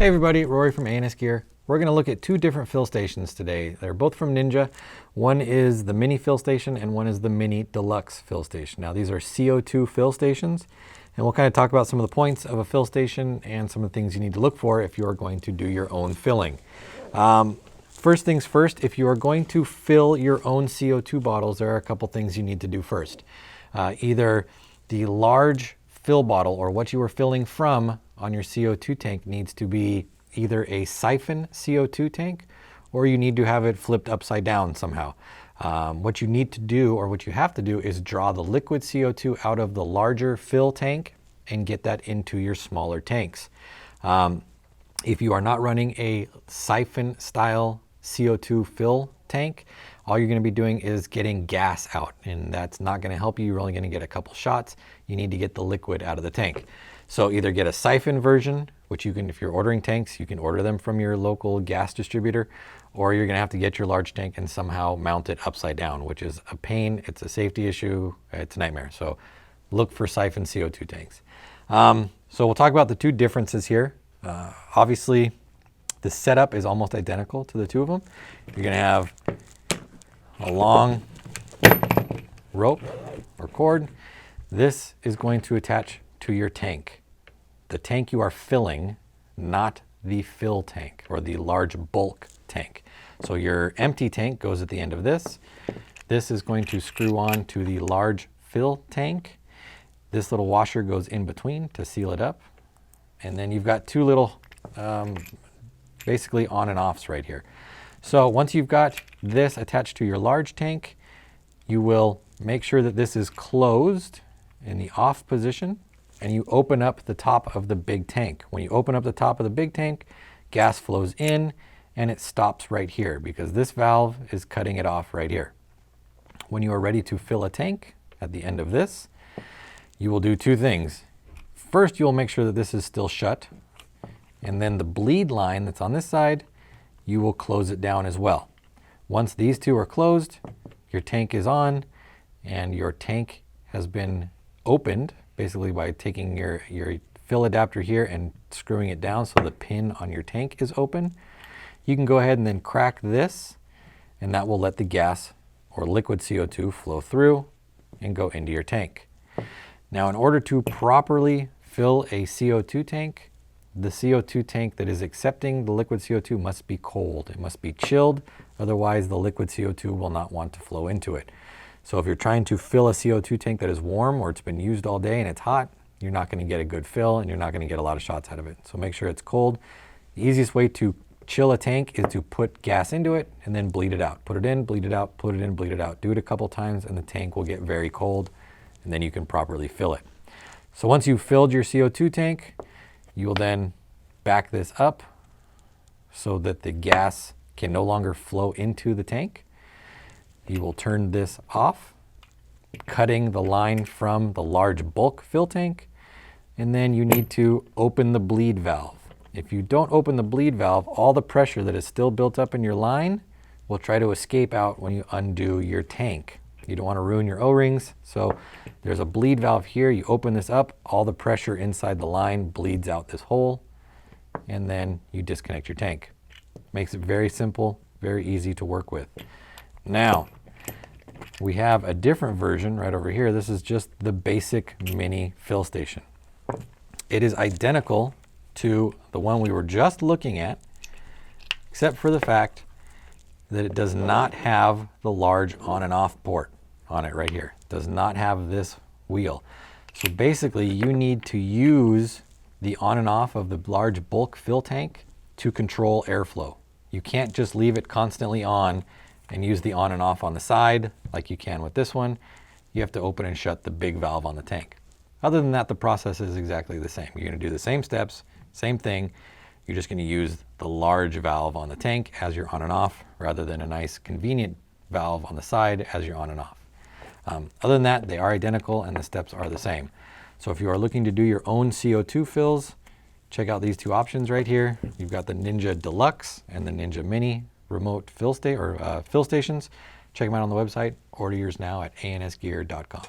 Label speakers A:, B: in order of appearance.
A: Hey everybody, Rory from ANSgear. We're going to look at two different fill stations today. They're both from Ninja. One is the mini fill station and one is the mini deluxe fill station. Now these are CO2 fill stations, and we'll kind of talk about some of the points of a fill station and some of the things you need to look for if you're going to do your own filling. First things first, if you are going to fill your own CO2 bottles, there are a couple things you need to do first. Either the large fill bottle or what you are filling from on your CO2 tank needs to be either a siphon CO2 tank or you need to have it flipped upside down somehow. What you need to do, or what you have to do, is draw the liquid CO2 out of the larger fill tank and get that into your smaller tanks. If you are not running a siphon style CO2 fill tank, all you're going to be doing is getting gas out, and that's not going to help you. You're only going to get a couple shots. You need to get the liquid out of the tank. So either get a siphon version, which you can, if you're ordering tanks, you can order them from your local gas distributor, or you're going to have to get your large tank and somehow mount it upside down, which is a pain. It's a safety issue. It's a nightmare. So look for siphon CO2 tanks. So we'll talk about the two differences here. Obviously, the setup is almost identical to the two of them. You're going to have a long rope or cord. This is going to attach to your tank. The tank you are filling, not the fill tank or the large bulk tank. So your empty tank goes at the end of this. This is going to screw on to the large fill tank. This little washer goes in between to seal it up. And then you've got two little basically on and offs right here. So once you've got this attached to your large tank, you will make sure that this is closed in the off position, and you open up the top of the big tank. When you open up the top of the big tank, gas flows in and it stops right here because this valve is cutting it off right here. When you are ready to fill a tank at the end of this, you will do two things. First, you'll make sure that this is still shut, and then the bleed line that's on this side, you will close it down as well. Once these two are closed, your tank is on, and your tank has been opened basically by taking your fill adapter here and screwing it down so the pin on your tank is open. You can go ahead and then crack this, and that will let the gas or liquid CO2 flow through and go into your tank. Now, in order to properly fill a CO2 tank, the CO2 tank that is accepting the liquid CO2 must be cold. It must be chilled, otherwise the liquid CO2 will not want to flow into it. So if you're trying to fill a CO2 tank that is warm or it's been used all day and it's hot, you're not going to get a good fill and you're not going to get a lot of shots out of it. So make sure it's cold. The easiest way to chill a tank is to put gas into it and then bleed it out. Put it in, bleed it out, put it in, bleed it out. Do it a couple times and the tank will get very cold, and then you can properly fill it. So once you've filled your CO2 tank, you will then back this up so that the gas can no longer flow into the tank. You will turn this off, cutting the line from the large bulk fill tank, and then you need to open the bleed valve. If you don't open the bleed valve, all the pressure that is still built up in your line will try to escape out when you undo your tank. You don't want to ruin your O-rings, so there's a bleed valve here. You open this up, all the pressure inside the line bleeds out this hole, and then you disconnect your tank. Makes it very simple, very easy to work with. Now, we have a different version right over here. This is just the basic mini fill station. It is identical to the one we were just looking at, except for the fact that it does not have the large on and off port on it right here. It does not have this wheel. So basically you need to use the on and off of the large bulk fill tank to control airflow. You can't just leave it constantly on and use the on and off on the side like you can with this one. You have to open and shut the big valve on the tank. Other than that, the process is exactly the same. You're going to do the same steps, same thing. You're just going to use the large valve on the tank as your on and off, rather than a nice convenient valve on the side as your on and off. Other than that, they are identical and the steps are the same. So if you are looking to do your own CO2 fills, check out these two options right here. You've got the Ninja Deluxe and the Ninja Mini remote fill stations. Check them out on the website. Order yours now at ANSgear.com.